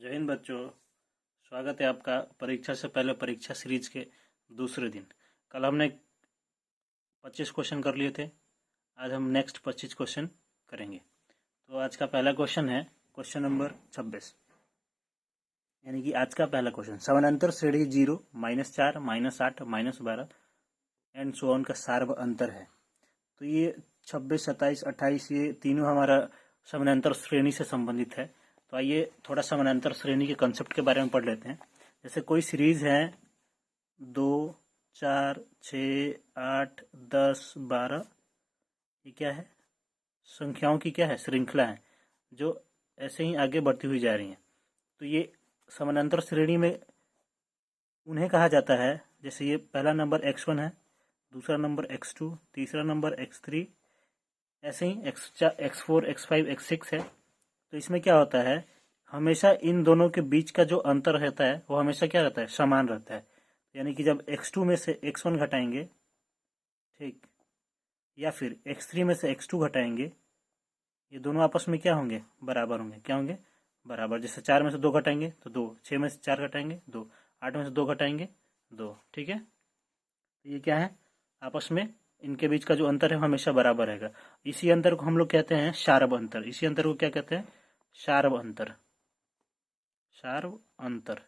जय हिंद बच्चों। स्वागत है आपका परीक्षा से पहले परीक्षा सीरीज के दूसरे दिन। कल हमने 25 क्वेश्चन कर लिए थे। आज हम नेक्स्ट 25 क्वेश्चन करेंगे। तो आज का पहला क्वेश्चन है क्वेश्चन नंबर 26, यानी कि आज का पहला क्वेश्चन समानांतर श्रेणी 0, -4, -8, -12 एंड सो ऑन का सार्व अंतर है। तो ये 26, 27, 28 ये तीनों हमारा समानांतर श्रेणी से संबंधित है। तो आइए थोड़ा समानांतर श्रेणी के कंसेप्ट के बारे में पढ़ लेते हैं। जैसे कोई सीरीज है 2, 4, 6, 8, 10, 12, ये क्या है? संख्याओं की क्या है? श्रृंखला है, जो ऐसे ही आगे बढ़ती हुई जा रही हैं। तो ये समानांतर श्रेणी में उन्हें कहा जाता है, जैसे ये पहला नंबर x1 है, दूसरा नंबर x2, तीसरा नंबर x3, ऐसे ही x4, x5, x6 है। तो इसमें क्या होता है, हमेशा इन दोनों के बीच का जो अंतर रहता है वो हमेशा क्या रहता है? समान रहता है। यानी कि जब x2 में से x1 घटाएंगे, ठीक, या फिर x3 में से x2 घटाएंगे, ये दोनों आपस में क्या होंगे? बराबर होंगे। क्या होंगे? बराबर। जैसे 4 में से 2 घटाएंगे तो 2, 6 में से 4 घटाएंगे 2, 8 में से 2 घटाएंगे 2। ठीक है, तो ये क्या है? आपस में इनके बीच का जो अंतर है हमेशा बराबर रहेगा। इसी अंतर को हम लोग कहते हैं शार्व अंतर। इसी अंतर को क्या कहते हैं? शार्व अंतर। शार्व अंतर,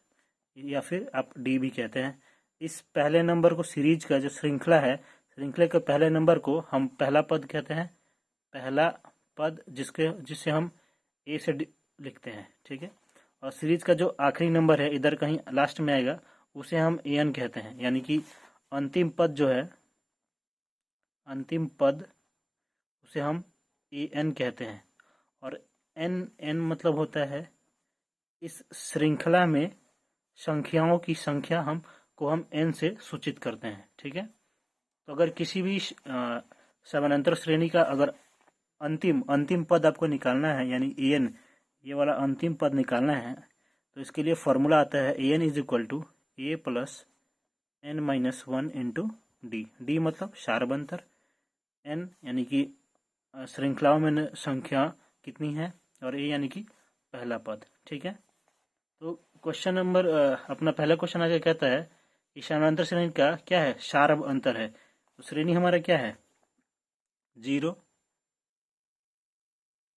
या फिर आप डी भी कहते हैं। इस पहले नंबर को, सीरीज का जो श्रृंखला है, श्रृंखला के पहले नंबर को हम पहला पद कहते हैं। पहला पद जिसे हम ए से लिखते हैं। ठीक है, और सीरीज का जो आखिरी नंबर है, इधर कहीं लास्ट में आएगा, उसे हम ए एन कहते हैं। यानी कि अंतिम पद जो है, अंतिम पद, उसे हम ए एन कहते हैं। और एन मतलब होता है इस श्रृंखला में संख्याओं की संख्या हम एन से सूचित करते हैं। ठीक है, तो अगर किसी भी समानांतर श्रेणी का अगर अंतिम पद आपको निकालना है, यानी ए एन, ये वाला अंतिम पद निकालना है, तो इसके लिए फॉर्मूला आता है a n is equal to a plus n minus 1 into d. D मतलब शार्व अंतर, एन यानी कि श्रृंखलाओं में संख्या कितनी है, और ए यानी कि पहला पद। ठीक है, तो क्वेश्चन नंबर अपना पहला क्वेश्चन आगे कहता है कि समानांतर श्रेणी का क्या है? शार्व अंतर है। तो श्रेणी हमारा क्या है? 0,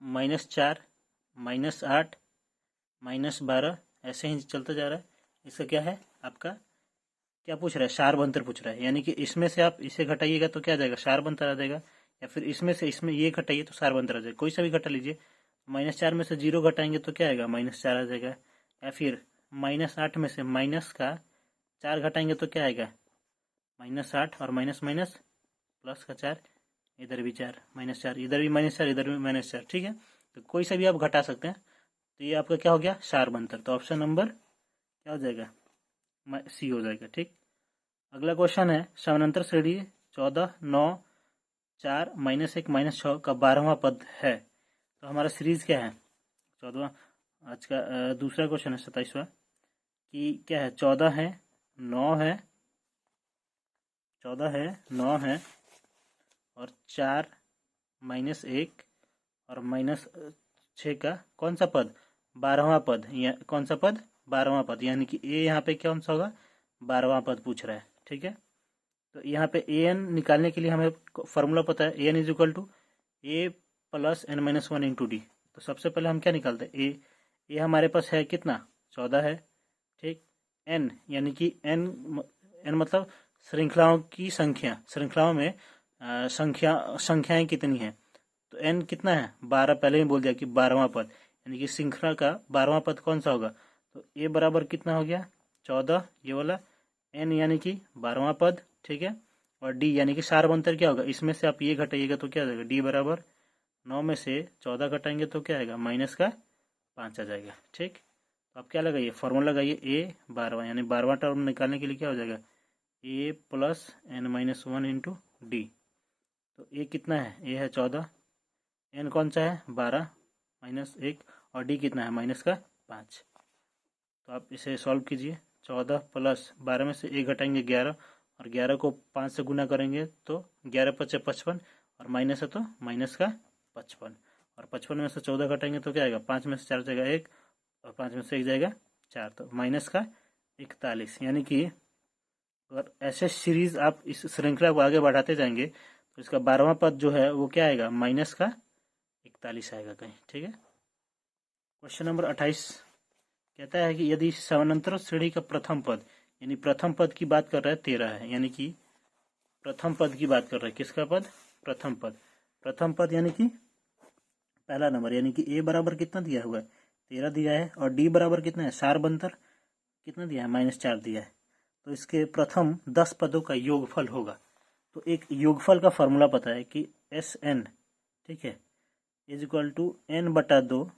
-4, -8, -12, ऐसे ही चलता जा रहा है। इसका क्या है? आपका क्या पूछ रहा है? शार्व अंतर पूछ रहा है। यानी कि इसमें से आप इसे घटाइएगा तो क्या आ जाएगा? शार्व अंतर आ जाएगा। या फिर इसमें से इसमें ये घटाइए तो शार्व अंतर आ जाएगा। कोई सा भी घटा लीजिए। -4 में से 0 घटाएंगे तो क्या आएगा? -4 आ जाएगा। या फिर -8 में से माइनस का 4 घटाएंगे तो क्या आएगा? -8, और माइनस माइनस प्लस का 4, इधर भी 4, -4, इधर भी -4, इधर भी -4। ठीक है, तो कोई सा भी आप घटा सकते हैं। तो ये आपका क्या हो गया? शार्व अंतर। तो ऑप्शन नंबर क्या हो जाएगा? सी हो जाएगा। ठीक, अगला क्वेश्चन है समानांतर श्रेणी 14, 9, 4, -1, -6 का 12वां पद है। तो हमारा सीरीज क्या है? 14वां। आज का दूसरा क्वेश्चन है 27वां, कि क्या है? 14 है, 9 है, 14 है, 9 है, और 4, -1 और -6 का कौन सा पद? 12वां पद। या कौन सा पद? 12वां पद। यानी कि ए यहाँ पे कौन सा होगा? 12वां पद पूछ रहा है। ठीक है, तो यहाँ पे ए एन निकालने के लिए हमें फॉर्मूला पता है, a n is equal to a plus n minus 1 into d. तो सबसे पहले हम क्या निकालते हैं? ए हमारे पास है कितना? 14 है। ठीक, एन यानी कि एन मतलब श्रृंखलाओं की संख्या, श्रृंखलाओं में संख्याएं कितनी हैं? तो एन कितना है? 12। पहले ही बोल दिया कि 12वां पद, यानी कि श्रृंखला का 12वां पद कौन सा होगा? तो ए बराबर कितना हो गया? 14, ये वाला, एन यानी कि 12वां पद। ठीक है, और डी यानी कि शार्व अंतर क्या होगा? इसमें से आप ये घटाइएगा तो क्या आ जाएगा? डी बराबर 9 में से 14 घटाएंगे तो क्या आएगा? -5 आ जाएगा। ठीक, तो आप क्या लगाइए? फॉर्मूला लगाइए ए 12वां, यानी 12वां टर्म निकालने के लिए क्या हो जाएगा? A plus n minus 1 into d. तो ए कितना है? ए है 14, एन कौन सा है? 12 -1, और डी कितना है? -5। तो आप इसे सॉल्व कीजिए। 14 प्लस 12 में से 1 घटाएंगे 11, और 11 को 5 से गुना करेंगे तो 11 × 5 = 55, और माइनस है तो -55, और 55 में से 14 घटाएंगे तो क्या आएगा? 5 में से 4 जाएगा 1, और 5 में से 1 जाएगा 4, तो माइनस का 41। यानी कि अगर ऐसे सीरीज आप इस श्रृंखला को आगे बढ़ाते जाएंगे तो इसका 12वां पद जो है वो क्या आएगा, माइनस का 41 आएगा कहीं। ठीक है। क्वेश्चन नंबर 28 कहता है कि यदि समानांतर श्रेणी का प्रथम पद, यानी प्रथम पद की बात कर रहा है 13 है, यानी कि प्रथम पद की बात कर रहा है। किसका पद? प्रथम पद। प्रथम पद यानी कि पहला नंबर, यानी कि ए बराबर कितना दिया हुआ है, 13 दिया है, और डी बराबर कितना है, सारबंतर कितना दिया है, -4 दिया है। तो इसके प्रथम 10 पदों का योगफल होगा। तो एक योगफल का फॉर्मूला पता है कि SN, ठीक है, is equal to n/2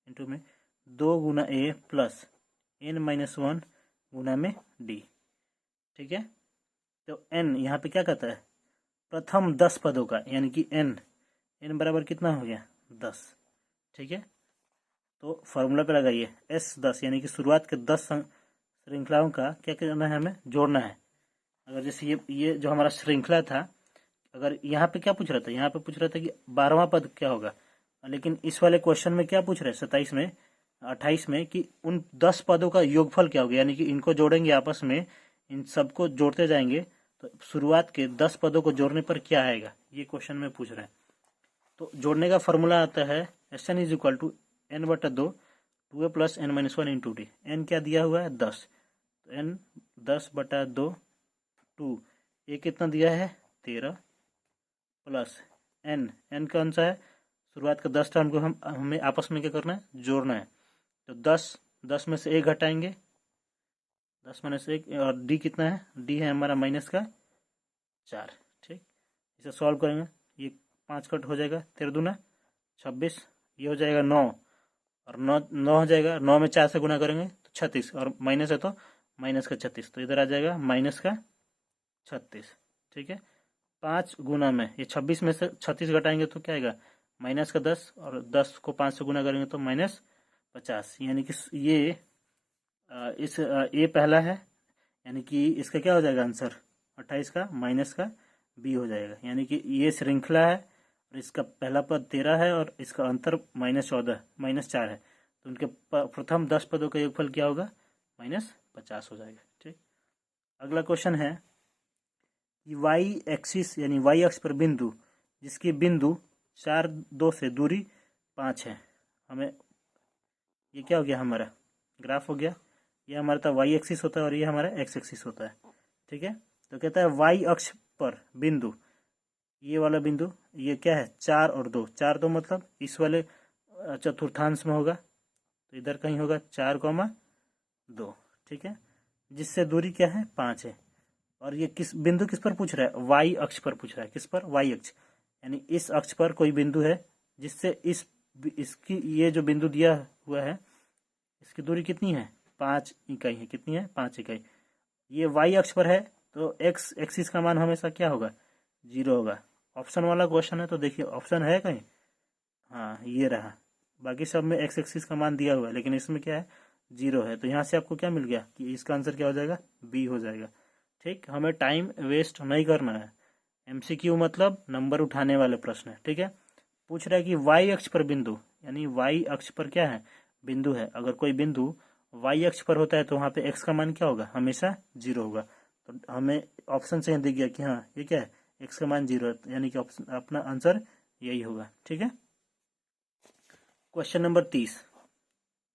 into में 2 गुना A प्लस n-1 गुना में D। ठीक है। तो n यहाँ पे क्या कहता है, प्रथम 10 पदों का, यानी कि n बराबर कितना हो गया, 10। ठीक है। तो फॉर्मूला पे लगाइए S10, यानी कि शुरुआत के 10 श्रृंखलाओं का क्या करना है, हमें जोड़ना है। अगर जैसे ये जो हमारा श्रृंखला था, अगर यहाँ पे क्या पूछ रहा था, यहाँ पे पूछ रहा था कि 12वां पद क्या होगा, लेकिन इस वाले क्वेश्चन में क्या पूछ रहे हैं, 28 में कि उन 10 पदों का योगफल क्या होगा, यानी कि इनको जोड़ेंगे आपस में, इन सबको जोड़ते जाएंगे तो शुरुआत के 10 पदों को जोड़ने पर क्या आएगा, ये क्वेश्चन में पूछ रहे हैं। तो जोड़ने का फॉर्मूला आता है SN is equal to n/2 2a plus n-1 into d. n क्या दिया हुआ है, 10, तो n 10/2 2, ए कितना दिया है, 13, प्लस n कौन सा है, शुरुआत का 10 टर्म को हमें आपस में क्या करना है, जोड़ना है। तो 10 में से 1 घटाएंगे, 10 में से 1, और डी कितना है, डी है हमारा -4। ठीक, इसे सॉल्व करेंगे, ये 5 कट हो जाएगा, 13 दूना 26, ये हो जाएगा 9, और 9 हो जाएगा, 9 में 4 से गुना करेंगे तो 36, और माइनस है तो माइनस का 36, तो इधर आ जाएगा माइनस का 36। ठीक है। 5 गुना में, ये 26 में से 36 घटाएंगे तो क्या आएगा, माइनस का 10, और 10 को 5 से गुना करेंगे तो -50। यानी कि ये ये पहला है, यानी कि इसका क्या हो जाएगा आंसर, 28 का माइनस का B हो जाएगा। यानी कि ये श्रृंखला है और इसका पहला पद 13 है और इसका अंतर -14 -4 है, तो उनके प्रथम 10 पदों का योगफल क्या होगा, -50 हो जाएगा। ठीक। अगला क्वेश्चन है कि वाई एक्सिस, यानी वाई अक्ष पर बिंदु जिसकी बिंदु 4, 2 से दूरी 5 है, हमें ये क्या हो गया, हमारा ग्राफ हो गया। ये हमारा था वाई एक्सिस होता है और ये हमारा एक्स एक्सिस होता है। ठीक है। तो कहता है वाई अक्ष पर बिंदु, ये वाला बिंदु, ये क्या है, 4 और 2, 4 2 मतलब इस वाले चतुर्थांश में होगा, तो इधर कहीं होगा 4,2। ठीक है। जिससे दूरी क्या है, 5 है, और ये किस बिंदु किस पर पूछ रहा है, वाई अक्ष पर पूछ रहा है। किस पर, वाई अक्ष, यानी इस अक्ष पर कोई बिंदु है जिससे इसकी ये जो बिंदु दिया हुआ है इसकी दूरी कितनी है, 5 इकाई है। कितनी है, 5 इकाई। ये वाई अक्ष पर है तो एक्स एक्सिस का मान हमेशा क्या होगा, 0 होगा। ऑप्शन वाला क्वेश्चन है तो देखिए ऑप्शन है कहीं, हाँ ये रहा, बाकी सब में एक्स एक्सिस का मान दिया हुआ है लेकिन इसमें क्या है, 0 है। तो यहाँ से आपको क्या मिल गया कि इसका आंसर क्या हो जाएगा, B हो जाएगा। ठीक, हमें टाइम वेस्ट नहीं करना है। MCQ मतलब नंबर उठाने वाले प्रश्न है। ठीक है। पूछ रहा है कि वाई अक्ष पर बिंदु, यानी वाई अक्ष पर क्या है, बिंदु है। अगर कोई बिंदु वाई अक्ष पर होता है तो वहाँ पे x का मान क्या होगा, हमेशा 0 होगा। तो हमें ऑप्शन से दिख गया कि हाँ ये क्या है, x का मान 0 है, यानी कि ऑप्शन अपना आंसर यही होगा। ठीक है। क्वेश्चन नंबर 30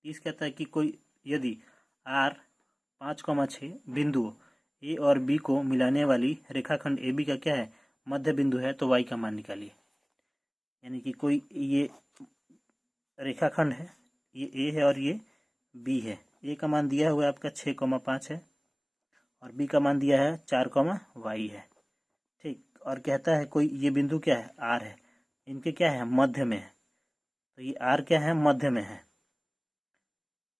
कहता है कि कोई यदि R 5,6 बिंदुओं A और B को मिलाने वाली रेखाखंड AB का क्या है, मध्य बिंदु है, तो y का मान निकालिए। यानी कि कोई ये रेखाखंड है, ये A है और ये B है। A का मान दिया हुआ है आपका 6,5 है और B का मान दिया है 4,y है। ठीक, और कहता है कोई ये बिंदु क्या है, R है, इनके क्या है, मध्य में है। तो ये R क्या है, मध्य में है।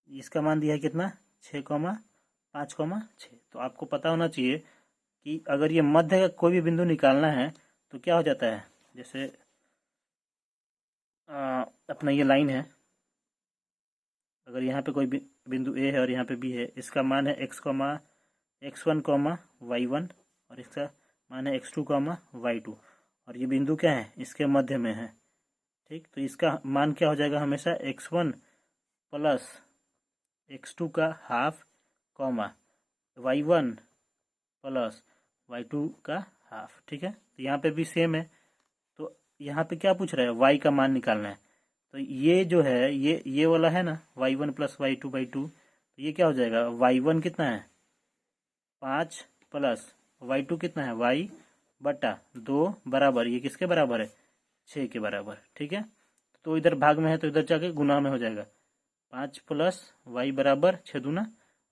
इसका मान दिया है कितना, 6,5,6। तो आपको पता होना चाहिए कि अगर ये मध्य का कोई भी बिंदु निकालना है तो क्या हो जाता है, जैसे अपना ये लाइन है, अगर यहाँ पे कोई बिंदु A है और यहाँ पे B है, इसका मान है x1, y1 और इसका मान है x2, y2, और ये बिंदु क्या है, इसके मध्य में है। ठीक, तो इसका मान क्या हो जाएगा, हमेशा x1 प्लस x2 का half comma y1 plus y2 का हाफ। ठीक है, तो यहाँ पे भी सेम है। तो यहाँ पे क्या पूछ रहा है, y का मान निकालना है। तो ये जो है ये वाला है ना, y1 प्लस y2/2, तो ये क्या हो जाएगा, y1 कितना है 5 प्लस y2 कितना है y/2 बराबर, ये किसके बराबर है 6 के बराबर। ठीक है, तो इधर भाग में है तो इधर जाके गुना में हो जाएगा, 5 प्लस y बराबर 6 दूना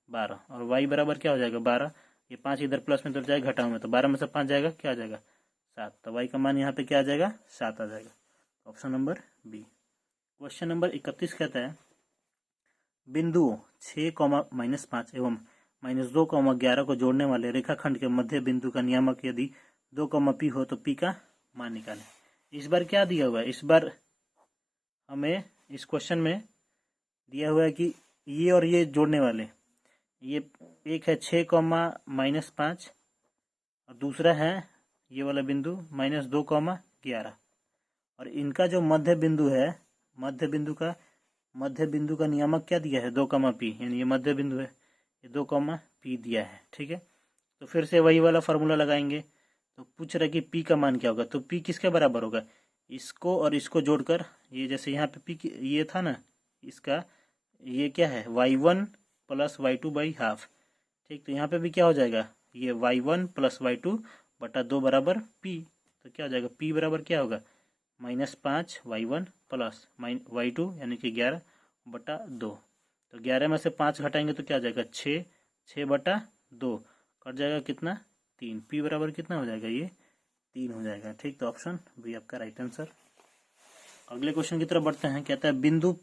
12, और y बराबर क्या हो जाएगा 12। ये 5 इधर प्लस में इधर जाएगा घटाओ में, तो 12 में से 5 जाएगा, क्या आ जाएगा 7। तो y का मान यहाँ पे क्या आ जाएगा 7 आ जाएगा। Option number B. Question number 31 कहता है बिंदुओं 6, -5 एवं -2, 11 को जोड़ने वाले रेखाखंड के मध्य बिंदु का नियामक यदि 2, p हो तो p का मान निकालें। इस बार क्या दिया हुआ है, इस बार हमें इस क्वेश्चन में दिया हुआ है कि ये और ये जोड़ने वाले, ये एक है 6, -5 और दूसरा है ये वाला बिंदु -2, 11, और इनका जो मध्य बिंदु है, मध्य बिंदु का नियामक क्या दिया है 2, p, यानी ये मध्य बिंदु है, ये 2, p दिया है। ठीक है, तो फिर से वही वाला फॉर्मूला लगाएंगे। तो पूछ रहा है कि p का मान क्या होगा, तो p किसके बराबर होगा, इसको और इसको जोड़कर, ये जैसे यहाँ पे p ये था ना, इसका ये क्या है y1 प्लस y2/2। ठीक, तो यहाँ पे भी क्या हो जाएगा, ये y1 प्लस y2/2 बराबर p। तो क्या हो जाएगा, p बराबर क्या होगा -5 y1 प्लस y2 यानी कि 11/2। तो 11 में से 5 घटाएंगे तो क्या आ जाएगा 6, 6/2 कट जाएगा कितना 3, p बराबर कितना हो जाएगा, ये 3 हो जाएगा। ठीक, तो ऑप्शन बी आपका राइट आंसर। अगले क्वेश्चन की तरफ बढ़ते हैं। कहता है बिंदु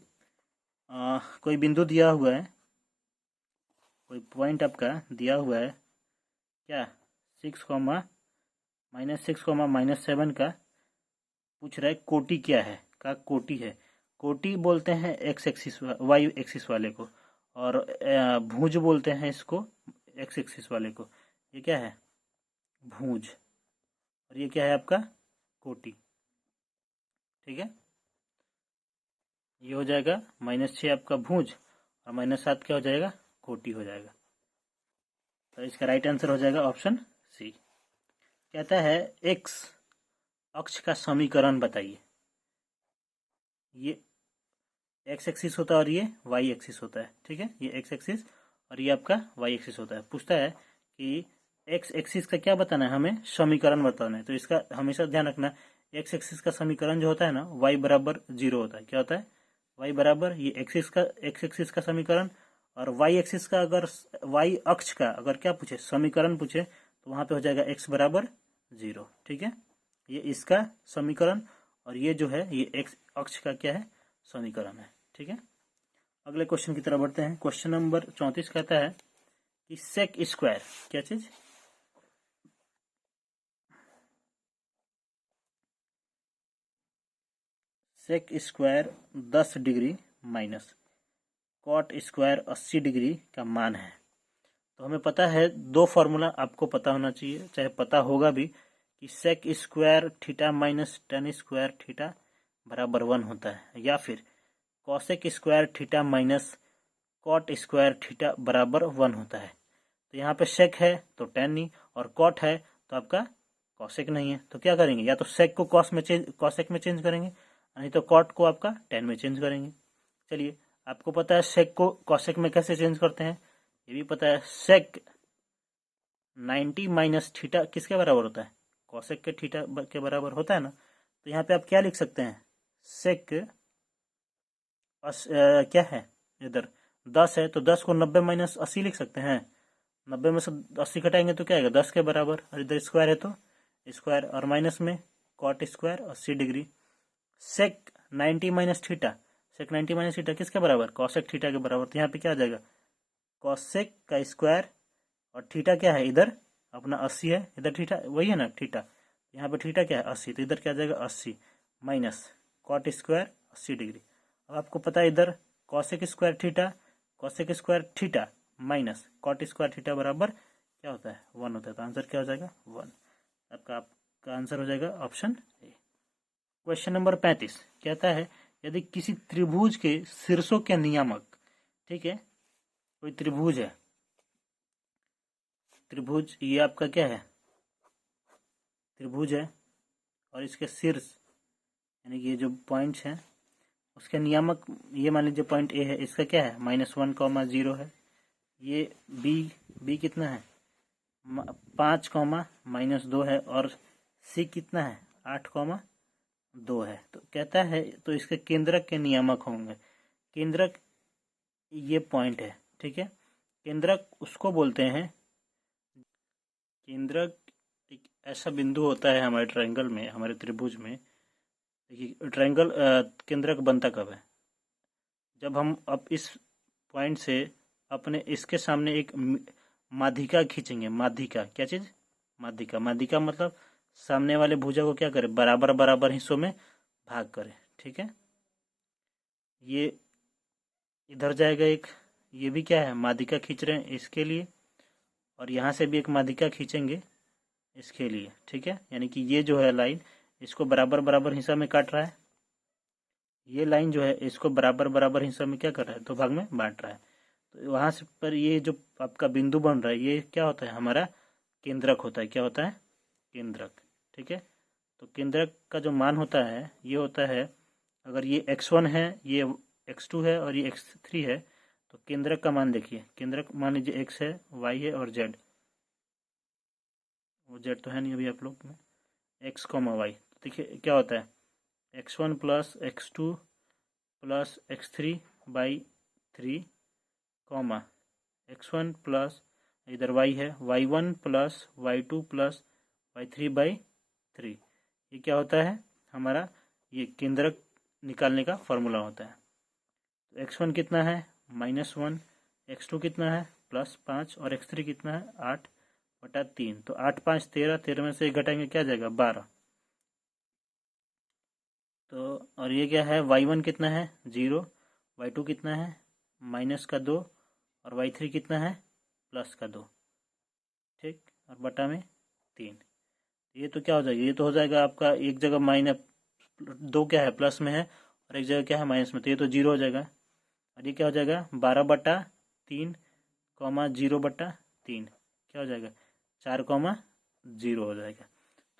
कोई बिंदु दिया हुआ है, कोई पॉइंट आपका दिया हुआ है क्या 6, -7 का पूछ रहा है कोटि क्या है, का कोटि है। कोटि बोलते हैं x एक्सिस y एक्सिस वाले को, और भुज बोलते हैं इसको x एक्सिस वाले को। ये क्या है भुज, और ये क्या है आपका कोटि। ठीक है, ये हो जाएगा -6 आपका भुज और -7 क्या हो जाएगा कोटि हो जाएगा। तो इसका राइट आंसर हो जाएगा ऑप्शन सी। कहता है x अक्ष का समीकरण बताइए। ये x एक्सिस होता है और ये y एक्सिस होता है। ठीक है, ये x एक्सिस और ये आपका y एक्सिस होता है। पूछता है कि x एक्सिस का क्या बताना है, हमें समीकरण बताना है। तो इसका हमेशा ध्यान रखना, x एक्सिस का समीकरण जो होता है ना y बराबर 0 होता है। क्या होता है y बराबर ये x एक्सिस का समीकरण, और y एक्सिस का अगर y अक्ष का अगर क्या पूछे समीकरण पूछे तो वहां पे हो जाएगा x बराबर 0। ठीक है, ये इसका समीकरण और ये जो है ये x अक्ष का क्या है समीकरण है। ठीक है, अगले क्वेश्चन की तरफ बढ़ते हैं। क्वेश्चन नंबर 34 कहता है कि सेक स्क्वायर क्या चीज, sec square 10 degree minus cot square 80 degree का मान है। तो हमें पता है दो फॉर्मूला आपको पता होना चाहिए, चाहे पता होगा भी, कि sec square theta minus tan square theta बराबर 1 होता है, या फिर cosec square theta minus cot square theta बराबर 1 होता है। तो यहाँ पे सेक है तो टेन नहीं, और कॉट है तो आपका कॉसेक नहीं है। तो क्या करेंगे, या तो सेक को कॉसेक में चेंज करेंगे, नहीं तो कॉट को आपका टेन में चेंज करेंगे। चलिए, आपको पता है सेक को कॉसेक में कैसे चेंज करते हैं, ये भी पता है। सेक 90 माइनस थीटा किसके बराबर होता है, कॉसेक के थीटा के बराबर होता है ना। तो यहाँ पे आप क्या लिख सकते हैं, सेक क्या है इधर 10 है तो 10 को 90 माइनस 80 लिख सकते हैं। 90 में से 80 घटाएंगे तो क्या आएगा 10 के बराबर, और इधर स्क्वायर है तो स्क्वायर, और माइनस में कॉट स्क्वायर 80 डिग्री। सेक 90 माइनस थीटा, सेक 90 माइनस थीटा किसके बराबर, कॉसेक थीटा के बराबर। तो यहाँ पे क्या आ जाएगा कॉसेक का स्क्वायर, और थीटा क्या है इधर अपना 80 है, इधर थीटा वही है ना थीटा, यहाँ पे थीटा क्या है 80, तो इधर क्या आ जाएगा 80 माइनस कॉट स्क्वायर 80 डिग्री। अब आपको पता है इधर cosec square theta minus cot square theta बराबर क्या होता है 1 होता है। तो आंसर क्या हो जाएगा 1। आपका आंसर हो जाएगा ऑप्शन ए। क्वेश्चन नंबर 35 कहता है यदि किसी त्रिभुज के शीर्षों के नियामक, ठीक है, कोई त्रिभुज है, त्रिभुज ये आपका क्या है, त्रिभुज है, और इसके शीर्ष यानी कि ये जो पॉइंट्स हैं उसके नियामक, ये मान लीजिए पॉइंट ए है, इसका क्या है -1, 0 है। ये बी कितना है 5, -2 है, और सी कितना है 8, 2 है। तो कहता है तो इसके केंद्रक के नियामक होंगे। केंद्रक ये पॉइंट है, ठीक है। केंद्रक उसको बोलते हैं, केंद्रक एक ऐसा बिंदु होता है हमारे ट्रायंगल में, हमारे त्रिभुज में। देखिए ट्रायंगल केंद्रक बनता कब है, जब हम अब इस पॉइंट से अपने इसके सामने एक माध्यिका खींचेंगे। माध्यिका क्या चीज, माध्यिका। माध्यिका मतलब सामने वाले भुजा को क्या करे, बराबर बराबर हिस्सों में भाग करे, ठीक है। ये इधर जाएगा एक, ये भी क्या है माध्यिका खींच रहे हैं इसके लिए, और यहाँ से भी एक माध्यिका खींचेंगे इसके लिए, ठीक है। यानी कि ये जो है लाइन इसको बराबर बराबर हिस्सा में काट रहा है, ये लाइन जो है इसको बराबर बराबर हिस्सा में क्या कर रहा है, 2 भाग में बांट रहा है। तो वहां से पर ये जो आपका बिंदु बन रहा है ये क्या होता है, हमारा केंद्रक होता है। क्या होता है, केंद्रक, ठीक है। तो केंद्रक का जो मान होता है ये होता है, अगर ये x1 है, ये x2 है और ये x3 है, तो केंद्रक का मान देखिए। केंद्रक मान लीजिए x है, y है और z, वो z तो है नहीं अभी आप लोग में, x, y। देखिए क्या होता है x1 plus x2 plus x3/3, x1 plus इधर y है y1 plus y2 plus y3/3। ये क्या होता है हमारा, ये केंद्रक निकालने का फॉर्मूला होता है। तो x1 कितना है -1, x2 कितना है +5 और x3 कितना है 8/3। तो 8, 5, 13, 13 में से 1 घटाएंगे क्या जाएगा 12। तो और ये क्या है y1 कितना है 0, y2 कितना है -2 और y3 कितना है +2, ठीक, और बटा में 3। ये तो क्या हो जाएगा, ये तो हो जाएगा आपका एक जगह -2 क्या है प्लस में है और एक जगह क्या है माइनस में, तो ये तो 0 हो जाएगा। और ये क्या हो जाएगा 12/3, 0/3 क्या हो जाएगा 4, 0 हो जाएगा।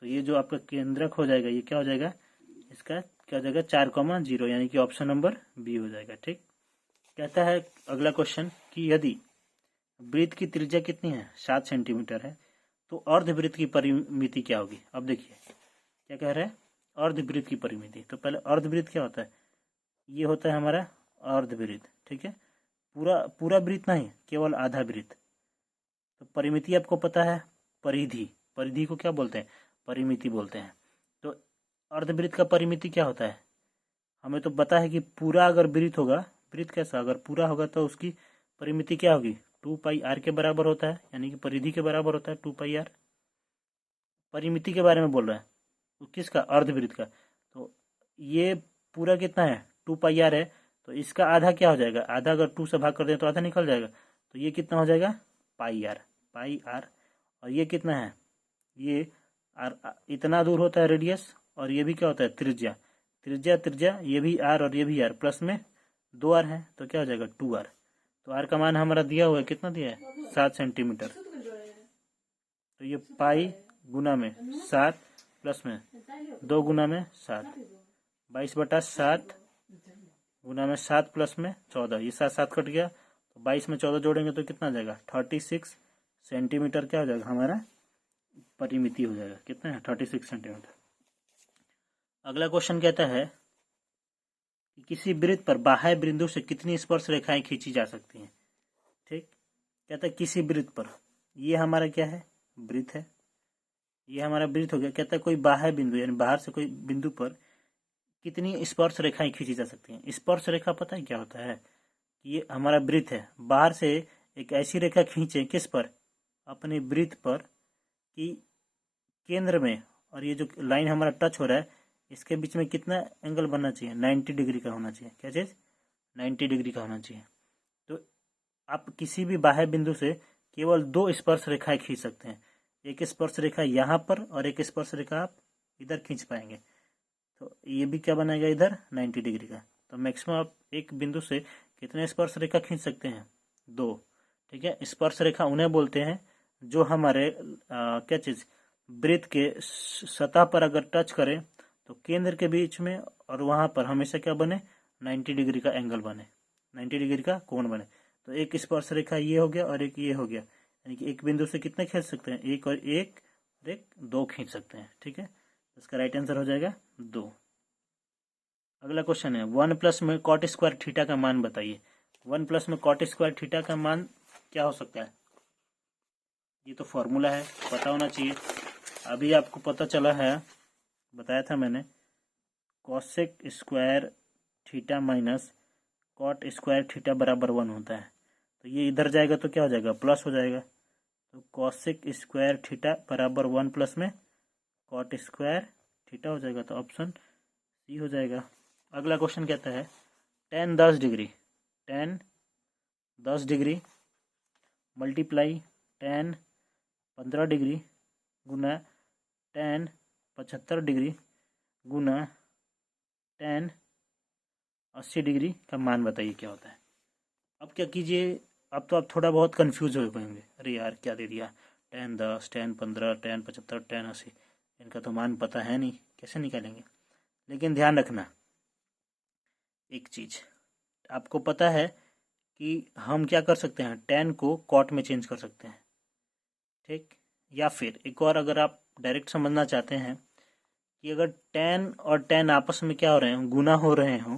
तो ये जो आपका केंद्रक हो जाएगा ये क्या हो जाएगा, इसका क्या हो जाएगा 4, 0, यानी कि ऑप्शन नंबर बी हो जाएगा, ठीक। कहता है अगला क्वेश्चन कि यदि वृत्त की त्रिज्या कितनी है 7 सेंटीमीटर है, तो अर्धवृत्त की परिमिति क्या होगी। अब देखिए क्या कह रहा है, अर्धवृत्त की परिमिति। तो पहले अर्धवृत्त क्या होता है, ये होता है हमारा अर्धवृत्त, ठीक है। पूरा पूरा वृत्त नहीं, केवल आधा वृत्त। तो परिमिति आपको पता है, परिधि, परिधि को क्या बोलते हैं, परिमिति बोलते हैं। तो अर्धवृत्त का परिमिति क्या होता है, हमें तो पता है कि पूरा अगर वृत्त होगा, वृत्त कैसा अगर पूरा होगा तो उसकी परिमिति क्या होगी 2πr के बराबर होता है, यानी कि परिधि के बराबर होता है 2πr। परिमिति के बारे में बोल रहा है, तो किसका, अर्धवृत्त का। तो ये पूरा कितना है 2πr है, तो इसका आधा क्या हो जाएगा, आधा अगर 2 से भाग कर दें तो आधा निकल जाएगा, तो ये कितना हो जाएगा πr। और ये कितना है, ये इतना दूर होता है रेडियस, और ये भी क्या होता है त्रिज्या। त्रिज्या त्रिज्या ये भी r और ये भी r, प्लस में 2r है, तो क्या हो जाएगा 2r। तो r का मान हमारा दिया हुआ है, कितना दिया है 7 सेंटीमीटर। तो ये पाई गुना में 7 प्लस में 2 गुना में 7, 22/7 गुना में 7 प्लस में 14, ये 7 7 कट गया, तो 22 में 14 जोड़ेंगे तो कितना जाएगा 36 सेंटीमीटर क्या हो जाएगा हमारा परिमिति हो जाएगा, कितना है 36 सेंटीमीटर। अगला क्वेश्चन कहता है कि किसी वृत्त पर बाह्य बिंदु से कितनी स्पर्श रेखाएं खींची जा सकती हैं, ठीक। कहता है किसी वृत्त पर, ये हमारा क्या है वृत्त है, ये हमारा वृत्त हो गया। कहता है कोई बाह्य बिंदु यानी बाहर से कोई बिंदु पर कितनी स्पर्श रेखाएं खींची जा सकती हैं। स्पर्श रेखा पता है क्या होता है, ये हमारा वृत्त है, बाहर से एक ऐसी रेखा खींचे किस पर, अपने वृत्त पर कि केंद्र में, और ये जो लाइन हमारा टच हो रहा है इसके बीच में कितना एंगल बनना चाहिए 90 डिग्री का होना चाहिए। क्या चीज 90 डिग्री का होना चाहिए। तो आप किसी भी बाह्य बिंदु से केवल 2 स्पर्श रेखाएं खींच सकते हैं, एक स्पर्श रेखा यहाँ पर और एक स्पर्श रेखा आप इधर खींच पाएंगे। तो ये भी क्या बनाएगा इधर 90 डिग्री का। तो मैक्सिमम आप एक बिंदु से कितने स्पर्श रेखा खींच सकते हैं 2। ठीक है। स्पर्श रेखा उन्हें बोलते हैं जो हमारे क्या चीज वृत्त के सतह पर अगर टच करे तो केंद्र के बीच में और वहां पर हमेशा क्या बने, 90 डिग्री का एंगल बने, 90 डिग्री का कोण बने। तो एक स्पर्श रेखा ये हो गया और एक ये हो गया, यानी कि एक बिंदु से कितने खींच सकते हैं, एक और एक दो खींच सकते हैं। ठीक है, इसका राइट आंसर हो जाएगा 2। अगला क्वेश्चन है 1+ में कॉट स्क्वायर थीटा का मान बताइए। 1+ में कॉट स्क्वायर थीटा का मान क्या हो सकता है? ये तो फॉर्मूला है, पता होना चाहिए। अभी आपको पता चला है, बताया था मैंने, cosec square theta minus cot square theta बराबर 1 होता है। तो ये इधर जाएगा तो क्या हो जाएगा, प्लस हो जाएगा। तो कॉसेक स्क्वायर थीटा बराबर 1 प्लस में कॉट स्क्वायर थीटा हो जाएगा। तो ऑप्शन सी हो जाएगा। अगला क्वेश्चन कहता है tan 10 degree, tan 10 degree multiply tan 15 degree गुना tan 75 डिग्री गुना tan 80 डिग्री का मान बताइए क्या होता है। अब क्या कीजिए, अब तो आप थोड़ा बहुत कंफ्यूज हो पाएंगे, अरे यार क्या दे दिया, tan 10, tan 15, tan 75, tan 80, इनका तो मान पता है नहीं, कैसे निकालेंगे। लेकिन ध्यान रखना एक चीज, आपको पता है कि हम क्या कर सकते हैं, tan को कॉट में चेंज कर सकते हैं। ठीक, या फिर एक और अगर आप डायरेक्ट समझना चाहते हैं कि अगर tan और tan आपस में क्या हो रहे हों, गुना हो रहे हों,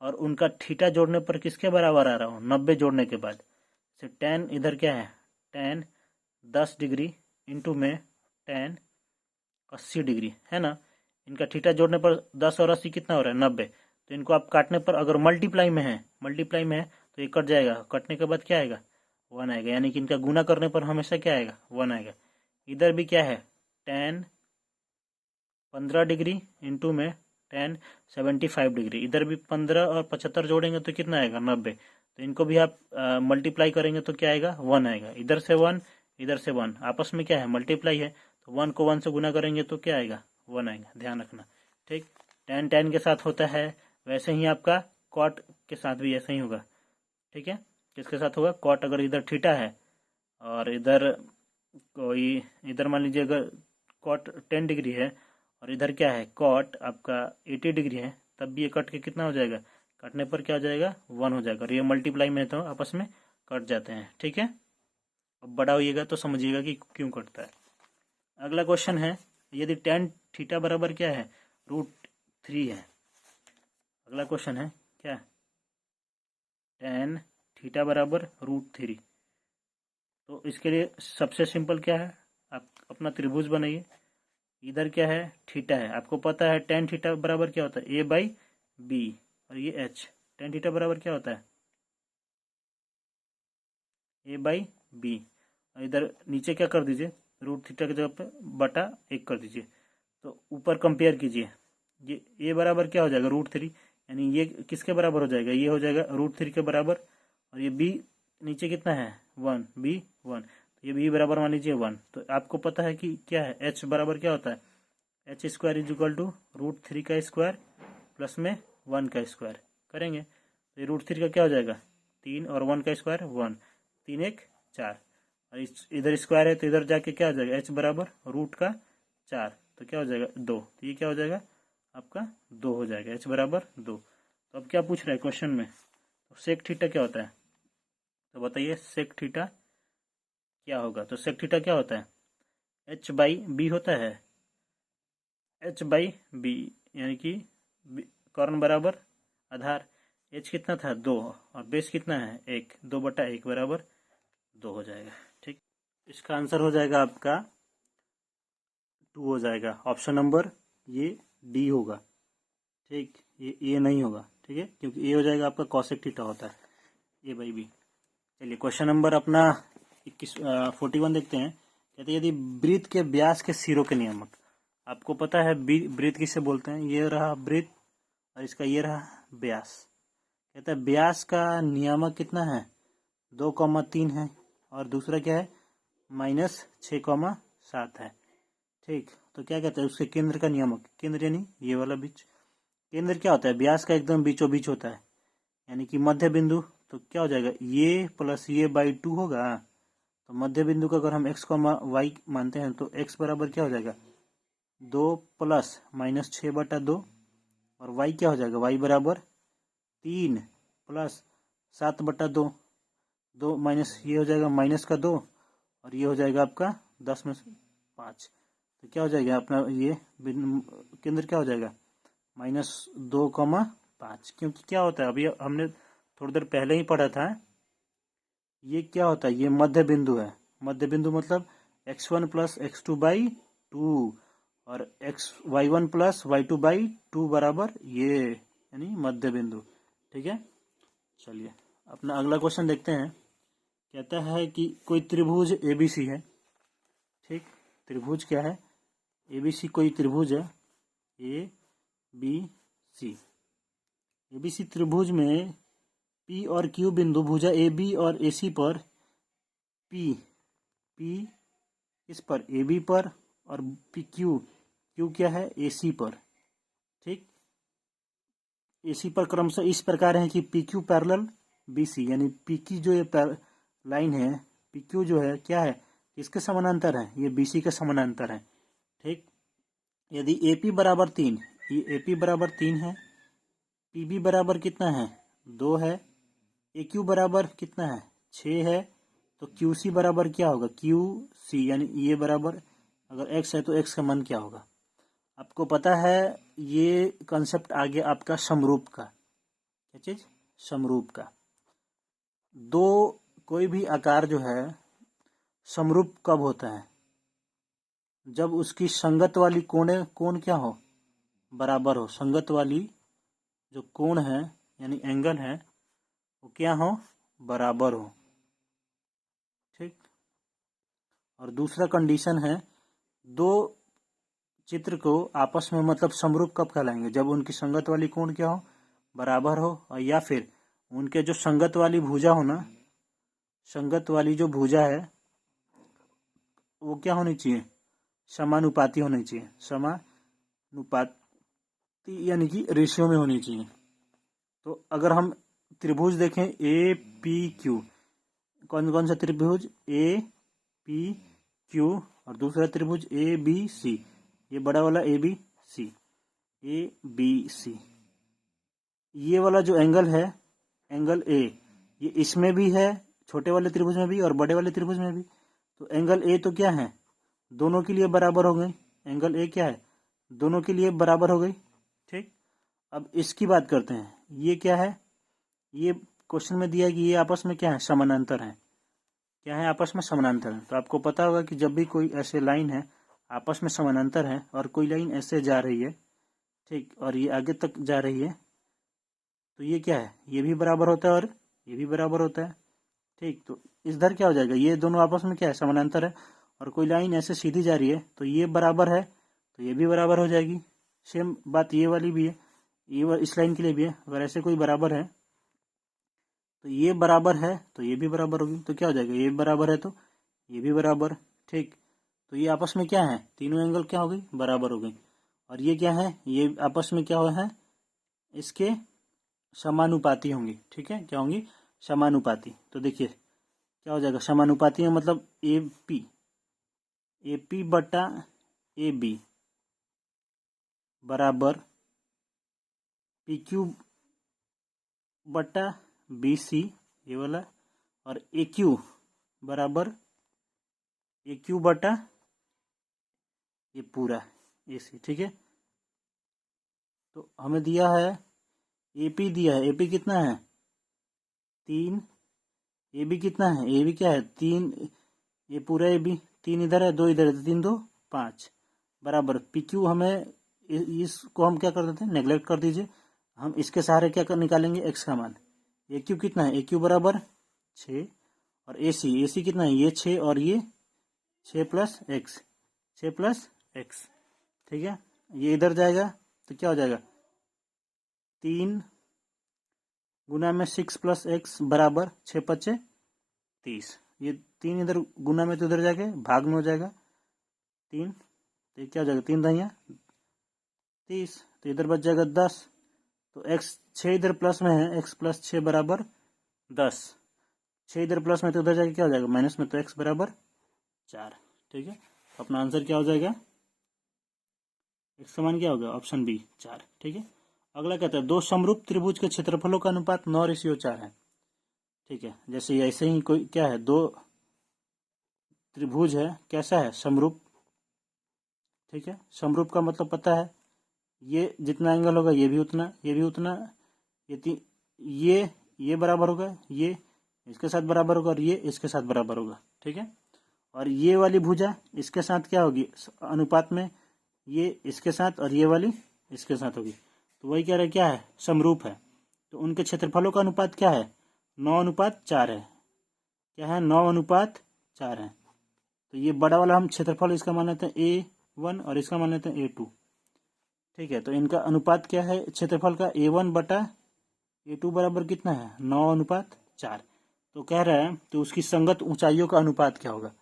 और उनका थीटा जोड़ने पर किसके बराबर आ रहा हो, 90 जोड़ने के बाद से tan इधर क्या है, tan 10 डिग्री इंटू में tan 80 डिग्री है ना। इनका थीटा जोड़ने पर 10 और 80 कितना हो रहा है, 90। तो इनको आप काटने पर अगर मल्टीप्लाई में है तो ये कट जाएगा, कटने के बाद क्या आएगा, 1 आएगा। यानी कि इनका गुना करने पर हमेशा क्या आएगा, 1 आएगा। इधर भी क्या है, tan 15 डिग्री इंटू में tan 75 डिग्री, इधर भी 15 और 75 जोड़ेंगे तो कितना आएगा, 90। तो इनको भी आप मल्टीप्लाई करेंगे तो क्या आएगा, 1 आएगा। इधर से 1, इधर से 1, आपस में क्या है, मल्टीप्लाई है। तो 1 को 1 से गुना करेंगे तो क्या आएगा, 1 आएगा, ध्यान रखना। ठीक, tan tan के साथ होता है, वैसे ही आपका कॉट के साथ भी ऐसा ही होगा। ठीक है, किसके साथ होगा, कॉट अगर इधर थीटा है और इधर कोई, इधर मान लीजिए अगर कॉट 10 डिग्री है और इधर क्या है, कॉट आपका 80 डिग्री है, तब भी ये कट के कितना हो जाएगा, कटने पर क्या हो जाएगा, 1 हो जाएगा। और ये मल्टीप्लाई में तो आपस में कट जाते हैं। ठीक है, अब बड़ा होइएगा तो समझिएगा कि क्यों कटता है। अगला क्वेश्चन है, यदि tan थीटा बराबर क्या है, √3 है। अगला क्वेश्चन है क्या, tan थीटा बराबर √3। तो इसके लिए सबसे सिंपल क्या है, आप अपना त्रिभुज बनाइए। इधर क्या है, थीटा है, आपको पता है tan थीटा बराबर क्या होता है, a/b, और ये h। tan थीटा बराबर क्या होता है, a/b, और इधर नीचे क्या कर दीजिए, √थीटा की जगह पे बटा 1 कर दीजिए। तो ऊपर कंपेयर कीजिए, ये a बराबर क्या हो जाएगा, √3, यानी ये किसके बराबर हो जाएगा, ये हो जाएगा √3 के बराबर। और ये b नीचे कितना है, 1, b 1, तो ये b बराबर मान लीजिए 1। तो आपको पता है कि क्या है, h बराबर क्या होता है, h² इज इक्वल टू √3 का स्क्वायर प्लस में 1 का स्क्वायर करेंगे। तो ये √3 का क्या हो जाएगा, 3, और 1 का स्क्वायर 1, 3 1 4, और इधर स्क्वायर है तो इधर जाके क्या हो जाएगा, h बराबर √4, तो क्या हो जाएगा 2। तो ये क्या हो जाएगा आपका 2 हो जाएगा, h बराबर 2। तो अब क्या पूछ रहा है क्वेश्चन में, तो सेक थीटा क्या होता है, तो बताइए सेक थीटा क्या होगा। तो सेक थीटा क्या होता है, h/b होता है, h/b, यानी कि कर्ण बराबर आधार, h कितना था 2 और बेस कितना है 1, 2/1 बराबर 2 हो जाएगा। ठीक, इसका आंसर हो जाएगा आपका 2 हो जाएगा। ऑप्शन नंबर ये डी होगा। ठीक, ये ए नहीं होगा, ठीक है, क्योंकि ए हो जाएगा आपका कॉसेक थीटा होता है, a/b। चलिए क्वेश्चन नंबर अपना 41 देखते हैं। कहते हैं यदि वृत्त के व्यास के सिरों के नियमक, आपको पता है वृत्त किसे बोलते हैं, ये रहा वृत्त और इसका ये रहा व्यास। कहता है व्यास का नियामक कितना है, 2,3 है, और दूसरा क्या है -6,7 है। ठीक, तो क्या कहते हैं उसके केंद्र का नियामक, केंद्र यानी ये वाला बीच, केंद्र क्या होता है, व्यास का एकदम बीचों बीच होता है, यानी कि मध्य बिंदु तो क्या हो जाएगा, ये प्लस ये बाई 2 होगा। तो मध्य बिंदु का अगर हम x, y मानते हैं तो x बराबर क्या हो जाएगा, 2 प्लस माइनस 6/2, और y क्या हो जाएगा, y बराबर 3 प्लस 7/2, 2 माइनस ये हो जाएगा माइनस का 2, और ये हो जाएगा आपका 10 में से 5। तो क्या हो जाएगा अपना ये केंद्र क्या हो जाएगा, -2,5। क्योंकि क्या होता है, अभी हमने थोड़ी देर पहले ही पढ़ा था, ये क्या होता है, ये मध्य बिंदु है। मध्य बिंदु मतलब x1 प्लस x2/2 और y1 प्लस y2/2 बराबर ये, यानी मध्य बिंदु। ठीक है, चलिए अपना अगला क्वेश्चन देखते हैं। कहता है कि कोई त्रिभुज ABC है। ठीक, त्रिभुज क्या है, ABC कोई त्रिभुज है, ABC। ABC त्रिभुज में P और Q बिंदु भुजा AB और AC पर P इस पर AB पर, और Q क्या है, AC पर। ठीक, AC पर क्रमशः इस प्रकार है कि PQ पैरेलल BC, यानी PQ जो ये लाइन है, PQ जो है क्या है, किसके समानांतर है, ये BC के समानांतर है। ठीक, यदि AP बराबर 3, ये AP बराबर 3 है, PB बराबर कितना है, 2 है, AQ बराबर कितना है, 6 है, तो QC बराबर क्या होगा, QC यानी ये बराबर, अगर x है तो x का मान क्या होगा। आपको पता है ये कंसेप्ट आ गया आपका समरूप का। क्या चीज, समरूप का। दो कोई भी आकार जो है समरूप कब होता है, जब उसकी संगत वाली कोण क्या हो, बराबर हो। संगत वाली जो कोण है यानी एंगल है वो क्या हो, बराबर हो। ठीक, और दूसरा कंडीशन है, दो चित्र को आपस में मतलब समरूप कब कहलाएंगे, जब उनकी संगत वाली कोण क्या हो, बराबर हो, और या फिर उनके जो संगत वाली भुजा हो ना, संगत वाली जो भुजा है वो क्या होनी चाहिए, समानुपाती होनी चाहिए। समानुपाती यानी कि रेशियो में होनी चाहिए। तो अगर हम त्रिभुज देखें APQ, कौन कौन सा त्रिभुज, APQ, और दूसरा त्रिभुज ABC, ये बड़ा वाला ABC, ये वाला जो एंगल है, एंगल A, ये इसमें भी है, छोटे वाले त्रिभुज में भी और बड़े वाले त्रिभुज में भी। तो एंगल A तो क्या है, दोनों के लिए बराबर हो गई। एंगल A क्या है, दोनों के लिए बराबर हो गई। ठीक, अब इसकी बात करते हैं, ये क्या है, ये क्वेश्चन में दिया है कि ये आपस में क्या है, समानांतर है। क्या है, आपस में समानांतर है। तो आपको पता होगा कि जब भी कोई ऐसे लाइन है आपस में समानांतर है, और कोई लाइन ऐसे जा रही है, ठीक, और ये आगे तक जा रही है, तो ये क्या है, ये भी बराबर होता है और ये भी बराबर होता है। ठीक, तो इधर क्या हो जाएगा, ये दोनों आपस में क्या है, समानांतर है, और कोई लाइन ऐसे सीधी जा रही है तो ये बराबर है, तो ये भी बराबर हो जाएगी। सेम बात ये वाली भी है, ये इस लाइन के लिए भी है। अगर ऐसे कोई बराबर है तो ये बराबर है तो ये भी बराबर होगी। तो क्या हो जाएगा, ये बराबर है तो ये भी बराबर। ठीक, तो ये आपस में क्या है, तीनों एंगल क्या हो गई, बराबर हो गई। और ये क्या है, ये आपस में क्या हो है, इसके समानुपाती होंगी। ठीक है, क्या होंगी, समानुपाती। तो देखिए क्या हो जाएगा, समानुपाती में मतलब AP बटा AB बराबर PQ बटा BC, ये वाला, और AQ बराबर AQ बटा ये पूरा AC। ठीक है, तो हमें दिया है AP, दिया है AP कितना है, 3, AB कितना है, AB क्या है 3, ये पूरा AB, 3 इधर है 2 इधर है, 3 2 5 बराबर PQ। हमें इसको हम क्या कर देते हैं, नेग्लेक्ट कर दीजिए। हम इसके सहारे क्या कर निकालेंगे, x का मान। AQ कितना है, AQ बराबर 6, और AC कितना है, ये 6 और ये 6 प्लस x, 6 प्लस x। ठीक है, ये इधर जाएगा तो क्या हो जाएगा, 3 गुना में 6 प्लस x बराबर 6 5 30। ये 3 इधर गुना में तो इधर जाके भाग में हो जाएगा 3, तो ये क्या हो जाएगा, 3 दहिया 30, तो इधर बच जाएगा 10। तो x 6 इधर प्लस में है, x प्लस 6 बराबर 10, 6 इधर प्लस में तो उधर जाके क्या हो जाएगा माइनस में, तो x बराबर 4। ठीक है, तो अपना आंसर क्या हो जाएगा, x का मान क्या होगा, ऑप्शन बी 4। ठीक है, अगला कहता है दो समरूप त्रिभुज के क्षेत्रफलों का अनुपात 9:4 है। ठीक है, जैसे ऐसे ही कोई क्या है, दो त्रिभुज है, कैसा है, समरूप। ठीक है, समरूप का मतलब पता है, ये जितना एंगल होगा ये भी उतना, ये भी उतना, ये बराबर होगा, ये इसके साथ बराबर होगा और ये इसके साथ बराबर होगा। ठीक है, और ये वाली भुजा इसके साथ क्या होगी अनुपात में, ये इसके साथ और ये वाली इसके साथ होगी, तो वही कह रहे क्या है, समरूप है। तो उनके क्षेत्रफलों का अनुपात क्या है, 9:4 है। क्या है, 9:4 है। तो ये बड़ा वाला हम क्षेत्रफल इसका मान लेते हैं A1 और इसका मान लेते हैं A2। ठीक है, तो इनका अनुपात क्या है क्षेत्रफल का, A1 बटा A2 बराबर कितना है, 9:4। तो कह रहा है तो उसकी संगत ऊंचाइयों का अनुपात क्या होगा,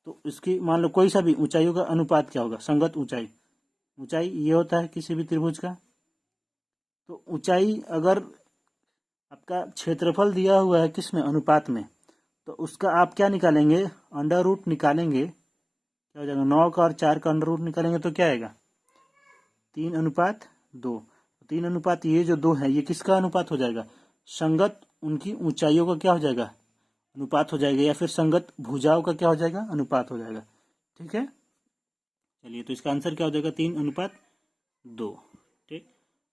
तो इसकी मान लो कोई सा भी ऊंचाइयों का अनुपात क्या होगा, संगत ऊंचाई, ऊंचाई ये होता है किसी भी त्रिभुज का। तो ऊंचाई अगर आपका क्षेत्रफल दिया हुआ है किस में, अनुपात में, तो उसका आप क्या निकालेंगे, अंडर रूट निकालेंगे, क्या हो जाएगा, 9 का और 4 का अंडर रूट निकालेंगे तो क्या आएगा, 3:2। 3 ये जो 2 है ये किसका अनुपात हो जाएगा, संगत उनकी ऊंचाइयों का क्या हो जाएगा, अनुपात हो जाएगा, या फिर संगत भुजाओं का क्या हो जाएगा, अनुपात हो जाएगा। ठीक है, चलिए तो इसका आंसर क्या हो जाएगा, 3:2। ठीक,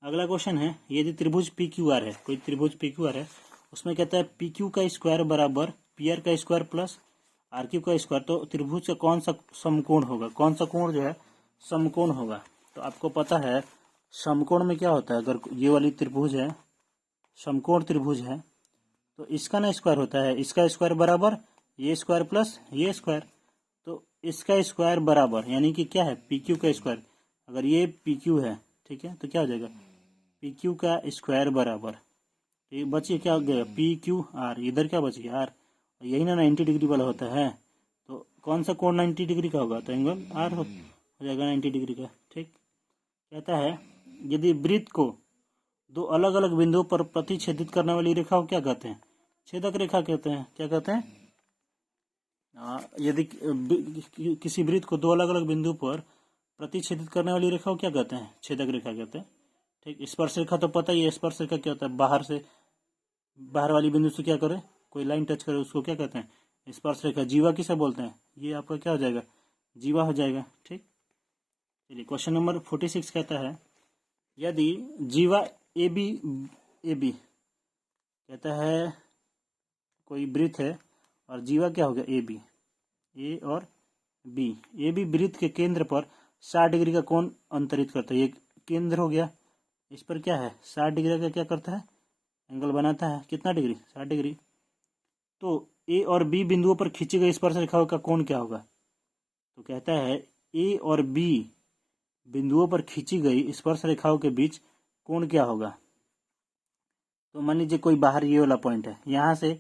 अगला क्वेश्चन है, यदि त्रिभुज पी क्यू आर है, कोई त्रिभुज पी क्यू आर है, उसमें कहता है पी क्यू का स्क्वायर बराबर पी आर का स्क्वायर प्लस आर क्यू का स्क्वायर, तो त्रिभुज का कौन सा समकोण होगा, कौन सा कोण जो है समकोण होगा। तो आपको पता है समकोण में क्या होता है, अगर ये वाली त्रिभुज है, समकोण त्रिभुज है, तो इसका ना स्क्वायर होता है, इसका स्क्वायर बराबर ये स्क्वायर प्लस ये स्क्वायर, तो इसका स्क्वायर बराबर यानी कि क्या है, पी क्यू का स्क्वायर। अगर ये पी क्यू है, ठीक है, तो क्या हो जाएगा, पी क्यू का स्क्वायर बराबर, तो ये बचिए क्या हो गया, पी क्यू आर, इधर क्या बच गया आर, यही ना 90 डिग्री वाला होता है, तो कौन सा कोण 90 डिग्री का होगा, तो एंगल आर हो जाएगा 90 डिग्री का। ठीक, कहता है यदि वृत्त को दो अलग अलग बिंदुओं पर प्रतिच्छेदित करने वाली रेखा को क्या कहते हैं, छेदक रेखा कहते हैं। क्या कहते हैं, यदि किसी वृत्त को दो अलग अलग बिंदु पर प्रतिच्छेदित करने वाली रेखा को क्या कहते हैं, छेदक रेखा कहते हैं। ठीक, स्पर्श रेखा तो पता ही है, स्पर्श रेखा क्या होता है, बाहर से, बाहर वाली बिंदु से क्या करे, कोई लाइन टच करे उसको क्या कहते हैं, स्पर्श रेखा। जीवा किसे बोलते हैं, ये आपका क्या हो जाएगा, जीवा हो जाएगा। ठीक, चलिए क्वेश्चन नंबर 46 कहता है यदि जीवा ए बी कहता है कोई वृत्त है और जीवा क्या हो गया, ए बी, ए और बी, ए बी वृत्त के केंद्र पर 60 डिग्री का कोण अंतरित करता है। ये केंद्र हो गया, इस पर क्या है 60 डिग्री का क्या करता है, एंगल बनाता है, कितना डिग्री, 60 डिग्री। तो ए और बी बिंदुओं पर खींची गई स्पर्श रेखाओं का कोण क्या होगा, तो कहता है ए और बी बिंदुओं पर खींची गई स्पर्श रेखाओं के बीच कोण क्या होगा। तो मान लीजिए कोई बाहर ये वाला पॉइंट है, यहाँ से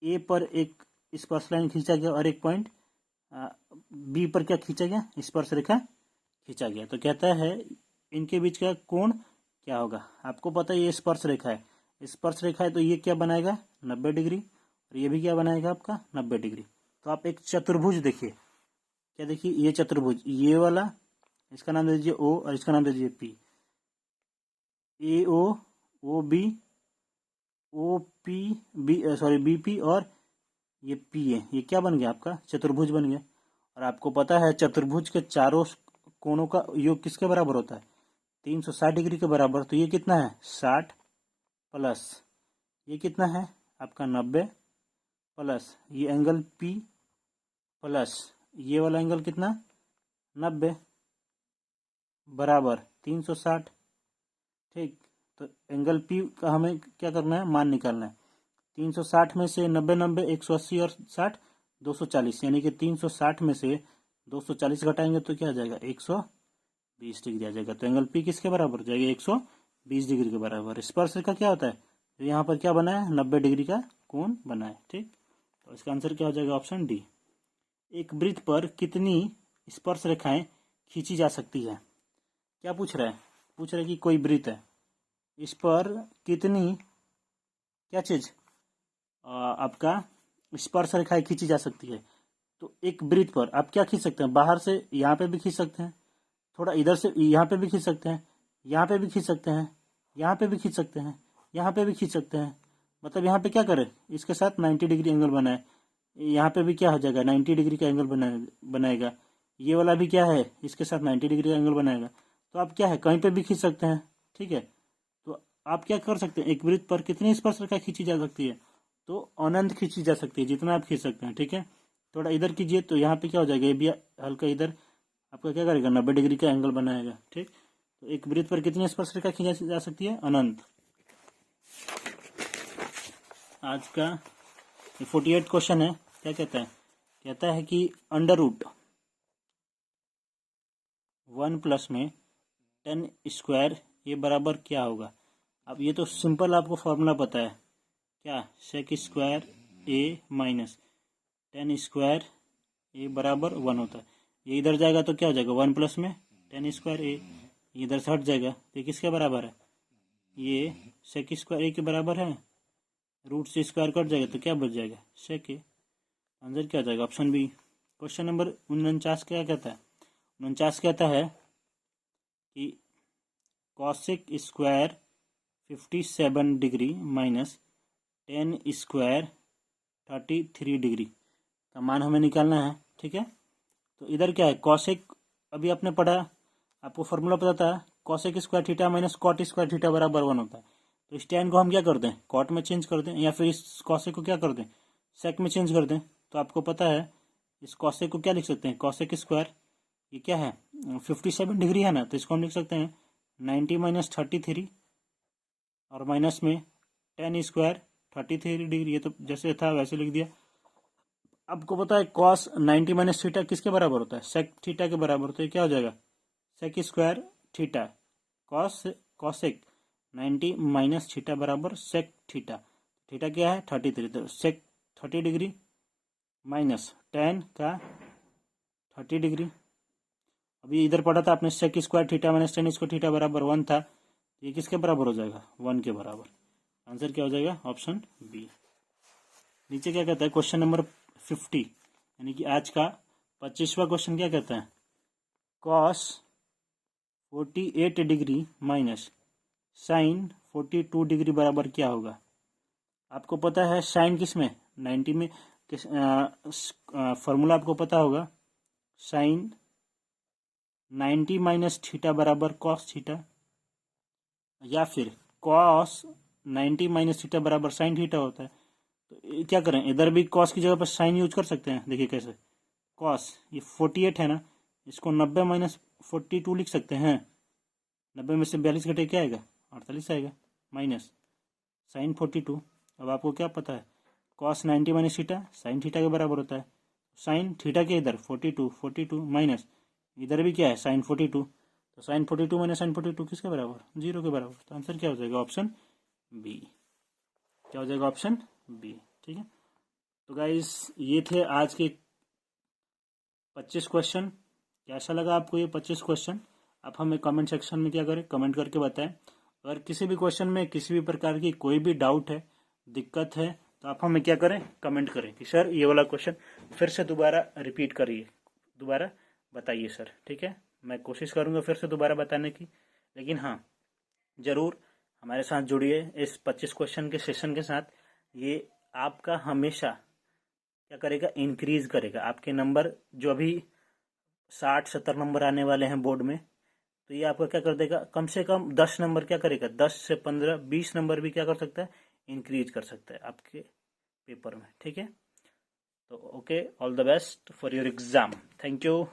ए पर एक स्पर्श लाइन खींचा गया और एक पॉइंट बी पर क्या खींचा गया, स्पर्श रेखा खींचा गया, तो कहता है इनके बीच का कोण क्या होगा। आपको पता है ये स्पर्श रेखा है, स्पर्श रेखा है तो ये क्या बनाएगा 90 डिग्री, और ये भी क्या बनाएगा आपका 90 डिग्री। तो आप एक चतुर्भुज देखिए, क्या देखिए, ये चतुर्भुज, ये वाला इसका नाम दे दीजिए ओ और इसका नाम दे दीजिए P, A O B, O P B, sorry B P, और ये पी है, ये क्या बन गया आपका चतुर्भुज बन गया। और आपको पता है चतुर्भुज के चारों कोणों का योग किसके बराबर होता है, 360 डिग्री के बराबर। तो ये कितना है 60 प्लस ये कितना है आपका 90 प्लस ये एंगल पी प्लस ये वाला एंगल कितना 90 बराबर 360। ठीक, तो एंगल पी का हमें क्या करना है, मान निकालना है। 360 में से 90 90 180 और 60 240, यानी कि 360 में से 240 घटाएंगे तो क्या आ जाएगा 120 डिग्री आ जाएगा। तो एंगल पी किसके बराबर हो जाएगा 120 डिग्री के बराबर। स्पर्श रेखा क्या होता है, तो यहाँ पर क्या बना है 90 डिग्री का कोण बना है। ठीक, तो इसका आंसर क्या हो जाएगा ऑप्शन डी। एक वृत्त पर कितनी स्पर्श रेखाएं खींची जा सकती है, क्या पूछ रहा है, पूछ रहा है कि कोई वृत्त है, इस पर कितनी क्या चीज आपका स्पर्श रेखाएं खींची जा सकती है। तो एक वृत्त पर आप क्या खींच सकते हैं, बाहर से यहाँ पे भी खींच सकते हैं, थोड़ा इधर से यहाँ पे भी खींच सकते हैं, यहाँ पे भी खींच सकते हैं, यहाँ पे भी खींच सकते हैं, यहाँ पे भी खींच सकते हैं। मतलब यहाँ पे क्या करें, इसके साथ 90 डिग्री एंगल बनाए, यहाँ पे भी क्या हो जाएगा 90 डिग्री का एंगल बनाएगा। ये वाला भी क्या है, इसके साथ 90 डिग्री का एंगल बनाएगा। तो आप क्या है, कहीं पे भी खींच सकते हैं, ठीक है। तो आप क्या कर सकते हैं, एक वृत्त पर कितनी स्पर्श रेखा खींची जा सकती है, तो अनंत खींची जा सकती है, जितना आप खींच सकते हैं, ठीक है। थोड़ा इधर कीजिए तो यहाँ पे क्या हो जाएगा, ये भी हल्का इधर आपका क्या करेगा 90 डिग्री का एंगल बनाएगा, ठीक। तो एक वृत्त पर कितनी स्पर्श रेखा खींची जा सकती है, अनंत। आज का 48 क्वेश्चन है, क्या कहता है कि अंडर रूट 1 में 10 स्क्वायर ये बराबर क्या होगा। अब ये तो सिंपल आपको फॉर्मूला पता है, क्या सेक स्क्वायर ए माइनस 10 स्क्वायर ए बराबर 1 होता है। ये इधर जाएगा तो क्या हो जाएगा 1 में 10 स्क्वायर ए, इधर से हट जाएगा तो ये किसके बराबर है, ये सेक स्क्वायर ए के बराबर है। रूट से स्क्वायर कट जाएगा तो क्या बच जाएगा, सेक ए। आंसर क्या हो जाएगा, ऑप्शन बी। क्वेश्चन नंबर 49 क्या कहता है, 49 कहता है कि cosec square 57 degree minus 10 square 33 degree का मान हमें निकालना है, ठीक है। तो इधर क्या है, कॉसेक अभी आपने पढ़ा, आपको फॉर्मूला पता था, cosec square theta minus cot square theta बराबर 1 होता है। तो इस tan को हम क्या कर दें, कॉट में चेंज कर दें, या फिर इस कॉसेक को क्या कर दें, सेक में चेंज कर दें। तो आपको पता है इस कॉसेक को क्या लिख सकते हैं, कॉसेक स्क्वायर ये क्या है 57 डिग्री है ना, तो इसको हम लिख सकते हैं 90 माइनस 33 और माइनस में 10 स्क्वायर 33 डिग्री, ये तो जैसे था वैसे लिख दिया। आपको पता है कॉस 90 माइनस थीटा किसके बराबर होता है, सेक थीटा के बराबर। तो ये क्या हो जाएगा, sec square theta cosec 90 minus theta बराबर सेक थीटा। थीटा क्या है 33, तो सेक 30 डिग्री माइनस 10 का 30 डिग्री। अभी इधर पढ़ा था आपने sec square theta minus 10 square theta बराबर 1 था, ये किसके बराबर हो जाएगा 1 के बराबर। आंसर क्या हो जाएगा, ऑप्शन बी। नीचे क्या कहता है, क्वेश्चन नंबर 50 यानी कि आज का 25वां क्वेश्चन क्या कहता है, cos 48 degree minus sine 42 degree बराबर क्या होगा। आपको पता है साइन किस में 90 में किस फॉर्मूला आपको पता होगा, साइन 90 माइनस थीटा बराबर कॉस थीटा, या फिर कॉस 90 माइनस थीटा बराबर साइन थीटा होता है। तो क्या करें, इधर भी कॉस की जगह पर साइन यूज कर सकते हैं। देखिए कैसे, कॉस ये 48 है ना, इसको 90 माइनस 42 लिख सकते हैं। 90 में से 42 घटे क्या आएगा 48 आएगा, माइनस साइन 42। अब आपको क्या पता है, cos 90 minus theta sine theta के बराबर होता है। साइन थीटा के इधर 42 माइनस इधर भी क्या है साइन 42, तो साइन 42 माइनस साइन 42 किसके बराबर, 0 के बराबर। तो आंसर क्या हो जाएगा, ऑप्शन बी। क्या हो जाएगा, ऑप्शन बी, ठीक है। तो गाइस ये थे आज के 25 क्वेश्चन। कैसा लगा आपको ये 25 क्वेश्चन, आप हमें कमेंट सेक्शन में क्या करें, कमेंट करके बताएं। अगर किसी भी क्वेश्चन में किसी भी प्रकार की कोई भी डाउट है, दिक्कत है, तो आप हमें क्या करें, कमेंट करें कि सर ये वाला क्वेश्चन फिर से दोबारा रिपीट करिए, दोबारा बताइए सर, ठीक है। मैं कोशिश करूँगा फिर से दोबारा बताने की, लेकिन हाँ ज़रूर हमारे साथ जुड़िए इस 25 क्वेश्चन के सेशन के साथ। ये आपका हमेशा क्या करेगा, इंक्रीज करेगा आपके नंबर, जो अभी 60-70 नंबर आने वाले हैं बोर्ड में, तो ये आपका क्या कर देगा, कम से कम 10 नंबर क्या करेगा, 10 से 15-20 नंबर भी क्या कर सकता है, इंक्रीज कर सकता है आपके पेपर में, ठीक है। तो okay, all the best for your exam, thank you.